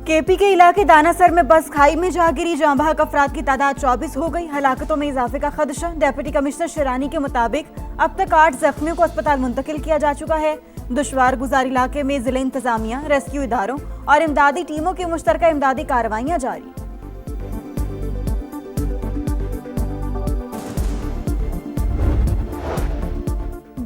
KP के इलाके दानासर में बस खाई में जा गिरी, जहां बहक अफराद की तादाद 24 हो गई। हलाकतों में इजाफे का खदशा। डिप्टी कमिश्नर शिरानी के मुताबिक अब तक 8 जख्मियों को अस्पताल मुंतकिल किया जा चुका है। दुश्वार गुजार इलाके में जिले इंतजामिया, रेस्क्यू इदारों और इमदादी टीमों की मुश्तरका इमदादी कार्रवाइयां जारी।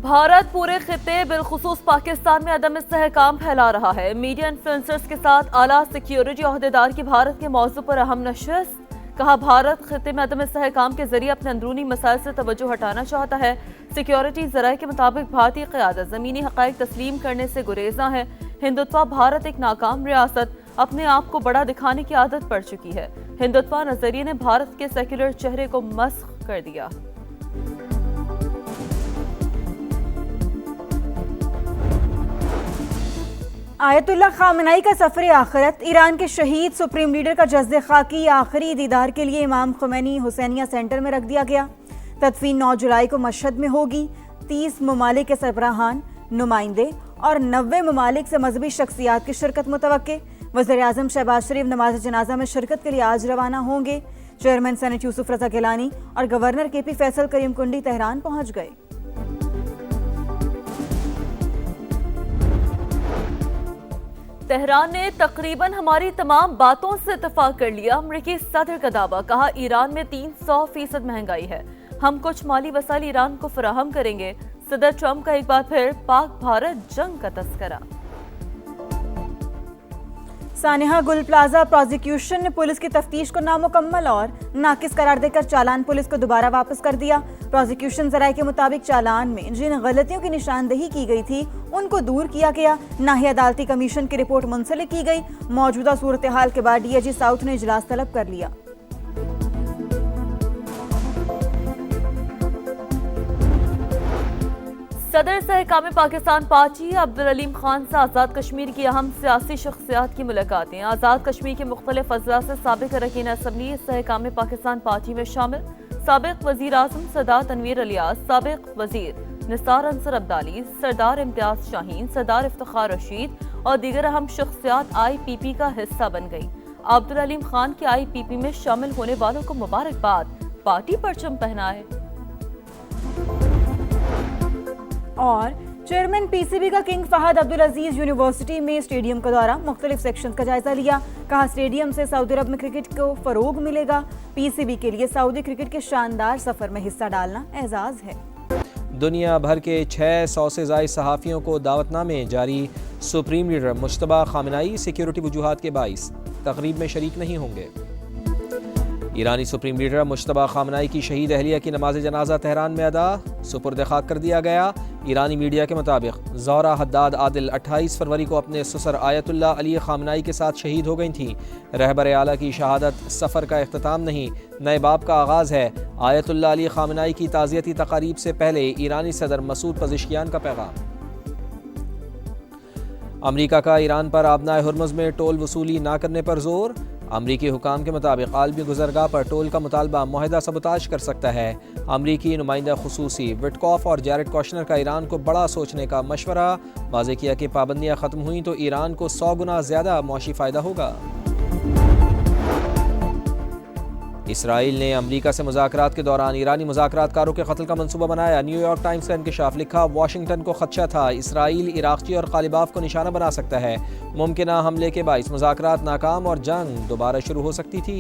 भारत पूरे खिते बिलखुसूस पाकिस्तान में अदम इस्तेहकाम फैला रहा है। मीडिया इन्फ्लुएंसर्स के साथ आला सिक्योरिटी ओहदेदार की भारत के मौजू पर अहम नशिस्त। कहा, भारत खिते में अदम इस्तेहकाम के जरिए अपने अंदरूनी मसाइल से तवज्जो हटाना चाहता है। सिक्योरिटी जराये के मुताबिक भारतीय क़यादत ज़मीनी हक़ाइक़ तस्लीम करने से गुरेज़ा है। हिंदुत्वा भारत एक नाकाम रियासत अपने आप को बड़ा दिखाने की आदत पड़ चुकी है। हिंदुत्वा नजरिए ने भारत के सेक्युलर चेहरे को मस्ख कर दिया। आयतुल्लाह खामनेई का सफर आखिरत। ईरान के शहीद सुप्रीम लीडर का जज्द खाकी आखिरी दीदार के लिए इमाम खुमैनी हुसैनिया सेंटर में रख दिया गया। तदफीन 9 जुलाई को मशहद में होगी। 30 ममालिक के सरबराहान, नुमाइंदे और 90 ममालिक से मजहबी शख्सियात की शिरकत मुतवक्के। वज़ीर आज़म शहबाज शरीफ नमाज जनाजा में शिरकत के लिए आज रवाना होंगे। चेयरमैन सेनेट यूसुफ रजा गिलानी और गवर्नर केपी फैसल करीम कुंडी तेहरान पहुंच गए। तेहरान ने तकरीबन हमारी तमाम बातों से इत्तफाक कर लिया। अमरीकी सदर का दावा। कहा, ईरान में 300% महंगाई है। हम कुछ माली वसाइल ईरान को फराहम करेंगे। सदर ट्रंप का एक बार फिर पाक भारत जंग का तस्करा। सानिहा गुल प्लाजा प्रोसिक्यूशन ने पुलिस की तफ्तीश को नामुकम्मल और नाकिस करार देकर चालान पुलिस को दोबारा वापस कर दिया। प्रोसिक्यूशन जराये के मुताबिक चालान में जिन गलतियों की निशानदेही की गई थी उनको दूर किया गया। ना ही अदालती कमीशन की रिपोर्ट मुंसलिक की गई। मौजूदा सूरत हाल के बाद डीएजी साउथ ने इजलास तलब कर लिया। सदर सहकाम पाकिस्तान पार्टी अब्दुल अलीम खान से आज़ाद कश्मीर की अहम सियासी शख्सियात की मुलाकातें। आज़ाद कश्मीर के मुख्तलिफ अज़ला से साबिक अरकान असम्बली सहकाम पाकिस्तान पार्टी में शामिल। साबिक वज़ीर आज़म सरदार तनवीर अलियास, साबिक वज़ीर निसार अंसर अब्दाली, सरदार इम्तियाज शाहीन, सरदार इफ्तिखार रशीद और दीगर अहम शख्सियात IPP का हिस्सा बन गई। अब्दुल अलीम खान के IPP में शामिल होने वालों को मुबारकबाद। पार्टी परचम पहनाए। और चेयरमैन PCB का किंग फहद अब्दुल अजीज यूनिवर्सिटी में स्टेडियम का दौरा, मुख्तलिफ सेक्शन का जायजा लिया। कहा, स्टेडियम से सऊदी अरब में क्रिकेट को फरोग मिलेगा। PCB के लिए सऊदी क्रिकेट के शानदार सफर में हिस्सा डालना एजाज है। दुनिया भर के 600 से ज़ायद सहाफ़ियों को दावतनामे जारी। Supreme leader Mojtaba Khamenei security वजूहात के बाइस तकरीब में शरीक नहीं होंगे। ईरानी सुप्रीम लीडर मुश्तबा खामनेई की शहीद अहलिया की नमाज जनाजा तेहरान में अदा, सुपुर्द खाक कर दिया गया। ईरानी मीडिया के मुताबिक ज़ोहरा हद्दाद आदिल 28 फरवरी को अपने ससुर आयतुल्लाह अली खामनेई के साथ शहीद हो गई थीं। रहबर आला की शहादत सफ़र का इख्तिताम नहीं, नए बाब का आगाज़ है। आयतुल्लाह अली खामनेई की ताज़ियती तकारीब से पहले ईरानी सदर मसूद पज़िश्कियान का पैगाम। अमरीका का ईरान पर आबनाए हुर्मुज़ में टोल वसूली ना करने पर जोर। अमरीकी हुकाम के मुताबिक आलमी गुज़रगाह पर टोल का मुतालबा मुआहिदा सबूताज कर सकता है। अमरीकी नुमाइंदा खुसूसी विटकॉफ और जैरेड कौशनर का ईरान को बड़ा सोचने का मशवरा। वाज़ेह किया कि पाबंदियाँ ख़त्म हुई तो ईरान को 100 गुना ज़्यादा मौशी फ़ायदा होगा। इसराइल ने अमरीका से मुज़ाकरात के दौरान ईरानी मुज़ाकरातकारों के कत्ल का मंसूबा बनाया। न्यूयॉर्क टाइम्स का इंकशाफ। लिखा, वाशिंगटन को खदशा था इसराइल इराक़ची और ग़ालिबाफ को निशाना बना सकता है। मुमकिना हमले के बाइस मुज़ाकरात नाकाम और जंग दोबारा शुरू हो सकती थी।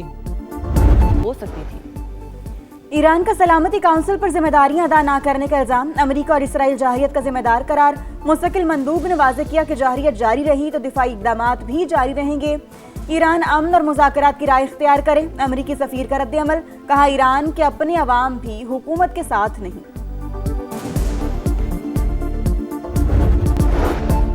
ईरान का सलामती काउंसिल पर जिम्मेदारियां अदा न करने का इल्जाम। अमरीका और इसराइल जाहियत का जिम्मेदार करार। मुस्तकिल मंदूब ने वाज़ेह किया कि जाहियत जारी रही तो दिफाई इक़दामात भी जारी रहेंगे। ईरान अमन और मुज़ाकरात की राह इख्तियार करे। अमरीकी सफ़ीर का रद्द-ए-अमल। कहा, ईरान के अपने अवाम भी हुकूमत के साथ नहीं।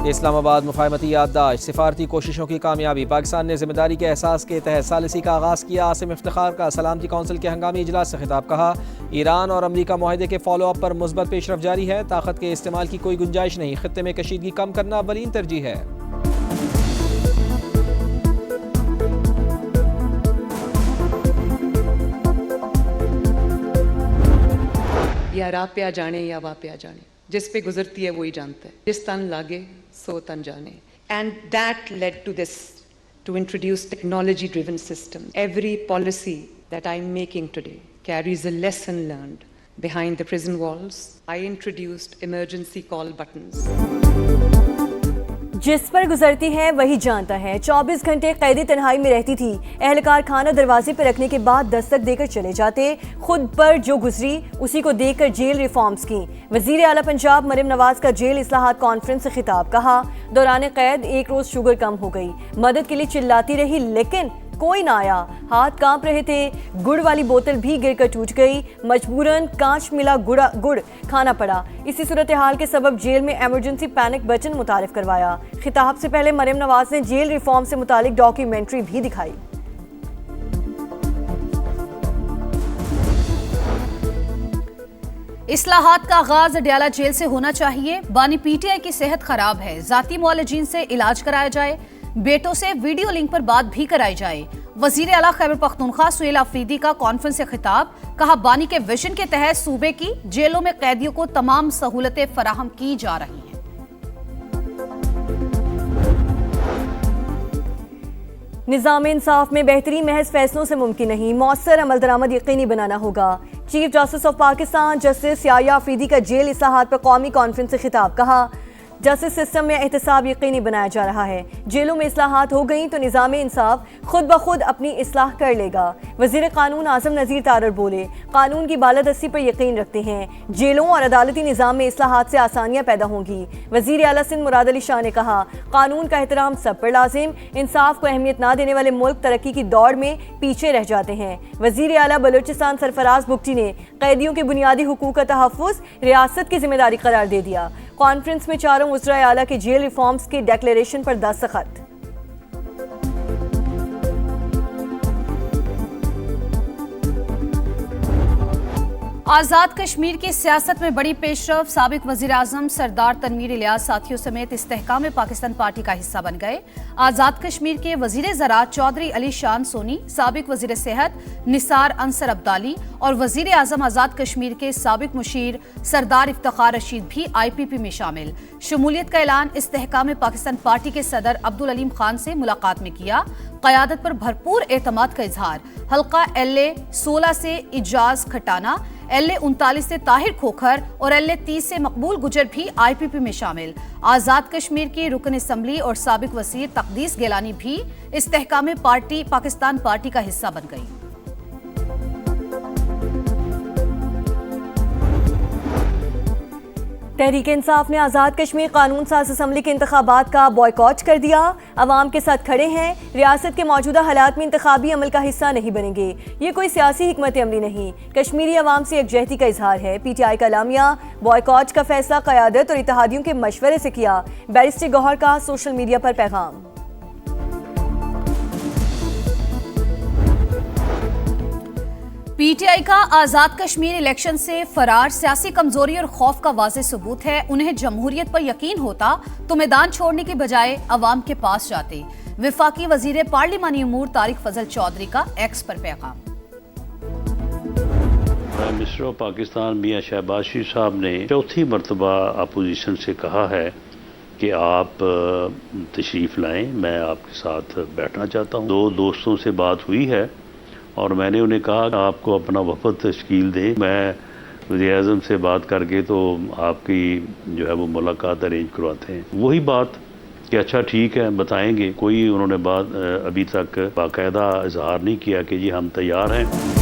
इस्लामाबाद मुफाहमती याददाश्त, सिफारती कोशिशों की कामयाबी। पाकिस्तान ने जिम्मेदारी के एहसास के तहत सालिसी का आगाज़ किया। आसिम इफ्तिखार का सलामती काउंसिल के हंगामी इजलास से खिताब। कहा, ईरान और अमरीका मुआहदे के फॉलो अप पर मुस्बत पेशरफ जारी है। ताकत के इस्तेमाल की कोई गुंजाइश नहीं। खित्ते में कशीदगी कम करना अव्वलीन तरजीह है। या राह पे आ जाने या वाह पे आ जाने, जिस पे गुजरती है वही जानता है। जिस तन लागे सो तन जाने। And that led to this to introduce technology-driven systems. Every policy that I'm making today carries a lesson learned behind the prison walls. I introduced emergency call buttons. जिस पर गुजरती है वही जानता है। 24 घंटे कैदी तन्हाई में रहती थी। एहलकार खाना दरवाजे पर रखने के बाद दस्तक देकर चले जाते। खुद पर जो गुजरी उसी को देखकर जेल रिफॉर्म्स की। वजीर आला पंजाब मरियम नवाज का जेल इस्लाहात कॉन्फ्रेंस से खिताब। कहा, दौरान कैद एक रोज शुगर कम हो गई। मदद के लिए चिल्लाती रही लेकिन कोई ना आया। हाथ कांप रहे थे। गुड़ वाली बोतल भी गिरकर टूट गई। मजबूरन कांच मिला गुड़ खाना पड़ा। इसी सूरत हाल के सबब जेल में इमरजेंसी पैनिक बटन मुतारिफ करवाया। खिताब से पहले मरियम नवाज ने जेल रिफॉर्म से मुतालिक डॉक्यूमेंट्री भी दिखाई। इस्लाहात का आगाज अडयाला जेल से होना चाहिए। बानी पीटीआई की सेहत खराब है, जाती मुआलजीन से इलाज कराया जाए। बेटों से वीडियो लिंक पर बात भी कराई जाए। वजीर आला खैबर पख्तूनख्वा सुहेल आफरीदी का कॉन्फ्रेंस से खिताब। कहा, बानी के विजन के तहत सूबे की जेलों में कैदियों को तमाम सहूलतें फराहम की जा रही हैं। निज़ाम इंसाफ में बेहतरी महज फैसलों से मुमकिन नहीं, मौसर अमल दरामद यकीनी बनाना होगा। Chief justice of Pakistan justice Yahya Afridi का जेल इस्लाहात पर कौमी कॉन्फ्रेंस से खिताब। कहा, जस्टिस सिस्टम में एहतसाब यकीनी बनाया जा रहा है। जेलों में इस्लाहात हो गई तो निज़ाम इंसाफ खुद ब खुद अपनी इस्लाह कर लेगा। वज़ीर कानून आज़म नज़ीर तारर बोले, कानून की बालादस्ती पर यकीन रखते हैं। जेलों और अदालती निज़ाम में इस्लाहात से आसानियाँ पैदा होंगी। वज़ीर आला सिंध मुराद अली शाह ने कहा, कानून का एहतराम सब पर लाजिम। इंसाफ को अहमियत ना देने वाले मुल्क तरक्की की दौड़ में पीछे रह जाते हैं। वज़ीर आला बलूचिस्तान सरफराज बुगटी ने कैदियों के बुनियादी हुकूक का तहफ़्फ़ुज़ रियासत की जिम्मेदारी करार दे दिया। कॉन्फ्रेंस में चारों वज़राए आला के जेल रिफॉर्म्स के डेक्लेरेशन पर दस्तखत। आज़ाद कश्मीर की सियासत में बड़ी पेशरफ। साबिक वज़ीर आज़म सरदार तनवीर इलियास साथियों समेत इस्तेहकाम पाकिस्तान पार्टी का हिस्सा बन गए। आज़ाद कश्मीर के वज़ीर ज़राअत चौधरी अली शान सोनी, साबिक वज़ीर सेहत निसार अंसर अब्दाली और वज़ीर आज़म आज़ाद कश्मीर के साबिक मुशीर सरदार इफ्तिखार रशीद भी IPP में शामिल। शमूलियत का ऐलान इस्तेहकाम पाकिस्तान पार्टी के सदर अब्दुल अलीम खान से मुलाकात में किया। क़यादत पर भरपूर एतमाद का इजहार। हल्का LA 16 से इजाज खटाना, LA 39 से ताहिर खोखर और LA 30 से मकबूल गुजर भी IPP में शामिल। आज़ाद कश्मीर की रुकन असम्बली और साबिक वज़ीर तकदीस गिलानी भी इस्तेहकाम पार्टी पाकिस्तान पार्टी का हिस्सा बन गई। तहरीक इंसाफ ने आज़ाद कश्मीर कानून साज असम्बली के इंतखाबात का बॉयकॉट कर दिया। अवाम के साथ खड़े हैं। रियासत के मौजूदा हालात में इंतखाबी अमल का हिस्सा नहीं बनेंगे। ये कोई सियासी हिकमत अमली नहीं, कश्मीरी अवाम से यकजहती का इजहार है। PTI का लामिया। बॉयकॉट का फैसला क़यादत और इत्तेहादियों के मशवरे से किया। बैरिस्टर गौहर का सोशल मीडिया पर पैगाम। PTI का आज़ाद कश्मीर इलेक्शन से फरार सियासी कमजोरी और खौफ का वाज़ेह सबूत है। उन्हें जमहूरियत पर यकीन होता तो मैदान छोड़ने के बजाय अवाम के पास जाते। वफाकी वजीर पार्लिमानी उमूर तारिक फजल चौधरी का X पर पैगाम। प्राइम मिनिस्टर ऑफ पाकिस्तान मियां शहबाज शरीफ साहब ने चौथी मरतबा अपोजिशन से कहा है कि आप तशरीफ़ लाएं, मैं आपके साथ बैठना चाहता हूं। 2 दोस्तों से बात हुई है और मैंने उन्हें कहा कि आपको अपना वफद तश्कील दे। मैं वज़ीर-ए-आज़म से बात करके तो आपकी जो है वो मुलाकात अरेंज करवाते हैं। वही बात कि अच्छा ठीक है बताएंगे। कोई उन्होंने बात अभी तक बाकायदा इजहार नहीं किया कि जी हम तैयार हैं।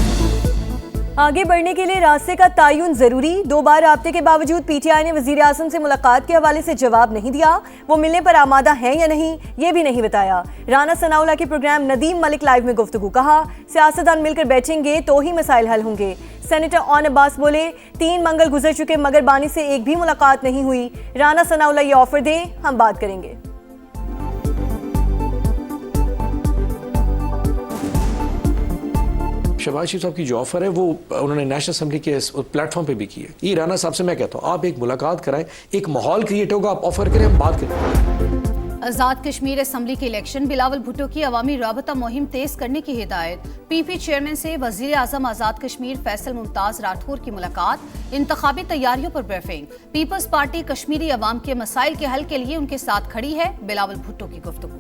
आगे बढ़ने के लिए रास्ते का तयन जरूरी। 2 बार राब्ते के बावजूद PTI ने वज़ीर आज़म से मुलाकात के हवाले से जवाब नहीं दिया। वो मिलने पर आमादा हैं या नहीं ये भी नहीं बताया। राना सनाउल्लाह के प्रोग्राम नदीम मलिक लाइव में गुफ्तगू। कहा, सियासतदान मिलकर बैठेंगे तो ही मसाइल हल होंगे। सेनेटर ऑन अब्बास बोले, 3 मंगल गुजर चुके मगर बानी से एक भी मुलाकात नहीं हुई। राना सनाउल्लाह ये ऑफर दें, हम बात करेंगे। शहबाज शरीफ साहब की जो ऑफर है वो उन्होंने नेशनल असेंबली के प्लेटफॉर्म पे भी की है। ये राना साहब से मैं कहता हूँ आप एक मुलाकात कराएं, एक माहौल क्रिएट होगा, आप ऑफर करें, हम बात करें। आज़ाद कश्मीर असम्बली के इलेक्शन। बिलावल भुट्टो की अवामी राबता मुहिम तेज करने की हिदायत। PP चेयरमैन से वज़ीर आज़म आज़ाद कश्मीर फैसल मुमताज़ राठौर की मुलाकात। इंतखाबी तैयारियों पर ब्रीफिंग। पीपल्स पार्टी कश्मीरी अवाम के मसाइल के हल के लिए उनके साथ खड़ी है। बिलावल भुट्टो की गुफ्तगू।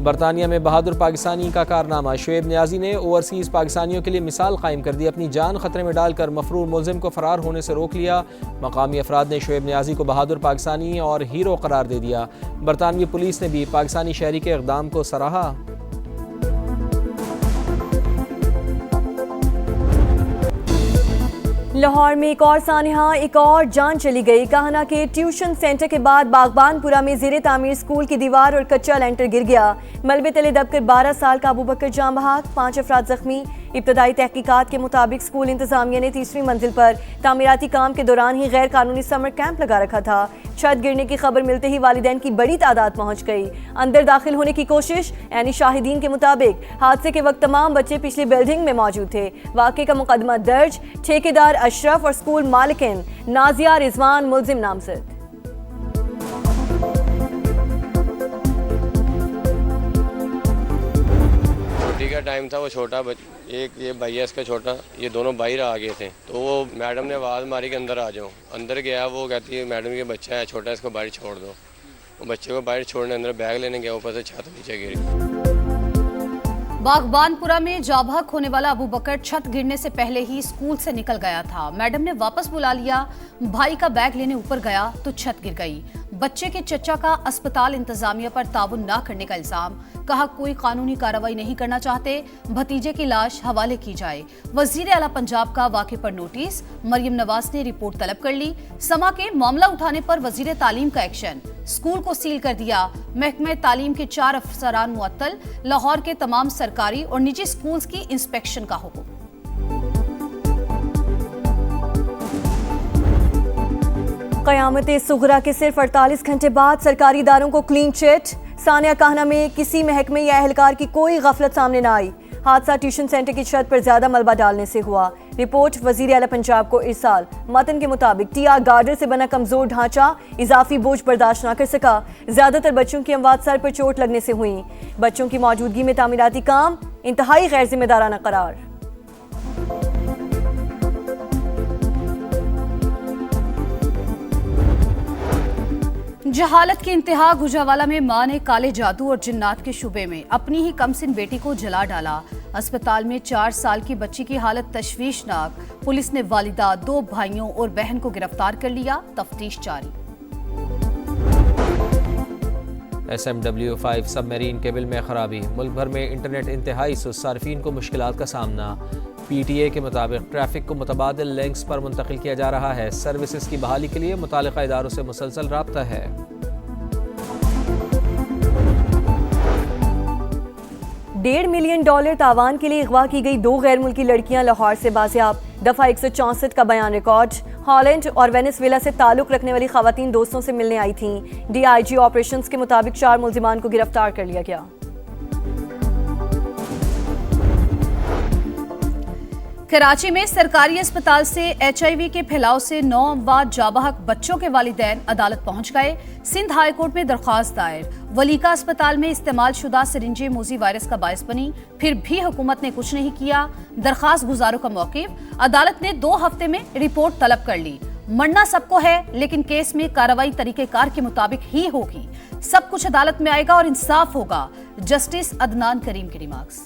बरतानिया में बहादुर पाकिस्तानी का कारनामा। शुएब नियाजी ने ओवरसीज़ पाकिस्तानियों के लिए मिसाल कायम कर दी। अपनी जान खतरे में डालकर मफरूर मुलजिम को फरार होने से रोक लिया। मकामी अफराद ने शुएब नियाजी को बहादुर पाकिस्तानी और हीरो करार दे दिया। बरतानवी पुलिस ने भी पाकिस्तानी शहरी के इक़दाम को सराहा। लाहौर में एक और सानहा, एक और जान चली गई। कहना के ट्यूशन सेंटर के बाद बागबानपुरा में ज़ेरे तामीर स्कूल की दीवार और कच्चा लेंटर गिर गया। मलबे तले दबकर 12 साल का अबू बकर जान बहक, 5 अफराद जख्मी। इब्तदाई तहकीकात के मुताबिक स्कूल इंतजामिया ने तीसरी मंजिल पर तामीराती काम के दौरान ही गैर कानूनी समर कैंप लगा रखा था। छत गिरने की खबर मिलते ही वालिदैन की बड़ी तादाद पहुंच गई। अंदर दाखिल होने की कोशिश, यानी शाहिदीन के मुताबिक हादसे के वक्त तमाम बच्चे पिछली बिल्डिंग में मौजूद थे। वाक़े का मुकदमा दर्ज। ठेकेदार अशरफ और स्कूल मालिकिन नाजिया रिजवान मुलजिम नामजद। छुट्टी का टाइम था, वो छोटा एक ये भैया इसका छोटा, ये दोनों बाहर आ गए थे, तो वो मैडम ने आवाज़ मारी कि अंदर आ जाओ। अंदर गया, वो कहती है मैडम ये बच्चा है छोटा, इसको बाहर छोड़ दो। वो बच्चे को बाहर छोड़ने अंदर बैग लेने गया, ऊपर से छत नीचे गिरी। बागबानपुरा में जाबहक होने वाला अबू बकर छत गिरने से पहले ही स्कूल से निकल गया था। मैडम ने वापस बुला लिया। भाई का बैग लेने ऊपर गया तो छत गिर गई। बच्चे के चचा का अस्पताल इंतजामिया पर ताउन न करने का इल्जाम। कहा कोई कानूनी कार्रवाई नहीं करना चाहते, भतीजे की लाश हवाले की जाए। वजीर आला पंजाब का वाक़े पर नोटिस। मरियम नवाज ने रिपोर्ट तलब कर ली। समा के मामला उठाने पर वजीर तालीम का एक्शन। स्कूल को सील कर दिया। महकमे तालीम के 4 अफसरान मुअत्तल। लाहौर के तमाम सरकारी और निजी स्कूल्स की इंस्पेक्शन का हुक्म। क़यामत सुगरा के सिर्फ 48 घंटे बाद सरकारी इदारों को क्लीन चिट। सानिया कहना में किसी महकमे या अहलकार की कोई गफलत सामने न आई। हादसा ट्यूशन सेंटर की छत पर ज्यादा मलबा डालने से हुआ। रिपोर्ट वजीर आला पंजाब को इरसाल। मतन के मुताबिक टीआर गार्डर से बना कमजोर ढांचा इजाफी बोझ बर्दाश्त न कर सका। ज्यादातर बच्चों की अमवात सर पर चोट लगने से हुई। बच्चों की मौजूदगी में तामीराती काम इंतहाई गैर जिम्मेदाराना करार। जहालत की इंतहा। गुजरावाला में मां ने काले जादू और जिन्नात के शुबे में अपनी ही कमसिन बेटी को जला डाला। अस्पताल में 4 साल की बच्ची की हालत तशवीशनाक। पुलिस ने वालिदा, 2 भाइयों और बहन को गिरफ्तार कर लिया। तफ्तीश जारी। SMW5 सबमरीन केबल में खराबी। मुल्क भर में इंटरनेट इंतहाई सुस्त, सार्फिन को मुश्किलात का सामना। PTA के मुताबिक ट्रैफिक को मुतबादिल लिंक्स पर मुंतकिल किया जा रहा है। सर्विसेज की बहाली के लिए मुतालिका इदारों से मुसलसल राब्ता है। $1.5 मिलियन तावान के लिए अगवा की गई 2 गैर मुल्की लड़कियां लाहौर से बाजियाब। दफा 164 का बयान रिकॉर्ड। हॉलैंड और वेनेजुएला से ताल्लुक रखने वाली खवातीन दोस्तों से मिलने आई थीं। DIG ऑपरेशंस के मुताबिक 4 मुल्जिमान को गिरफ्तार कर लिया गया। कराची में सरकारी अस्पताल से HIV के फैलाव से 9 अमवात जाबहक बच्चों के वालिदैन अदालत पहुंच गए। सिंध हाई कोर्ट में दरख्वास्त दायर। वलीका अस्पताल में इस्तेमाल शुदा सिरिंजें मोजी वायरस का बायस बनी, फिर भी हुकूमत ने कुछ नहीं किया। दरख्वास्त गुजारों का मौक़िफ़। अदालत ने 2 हफ्ते में रिपोर्ट तलब कर ली। मरना सबको है, लेकिन केस में कार्रवाई तरीकेकार के मुताबिक ही होगी। सब कुछ अदालत में आएगा और इंसाफ होगा। जस्टिस अदनान करीम के रिमार्क्स।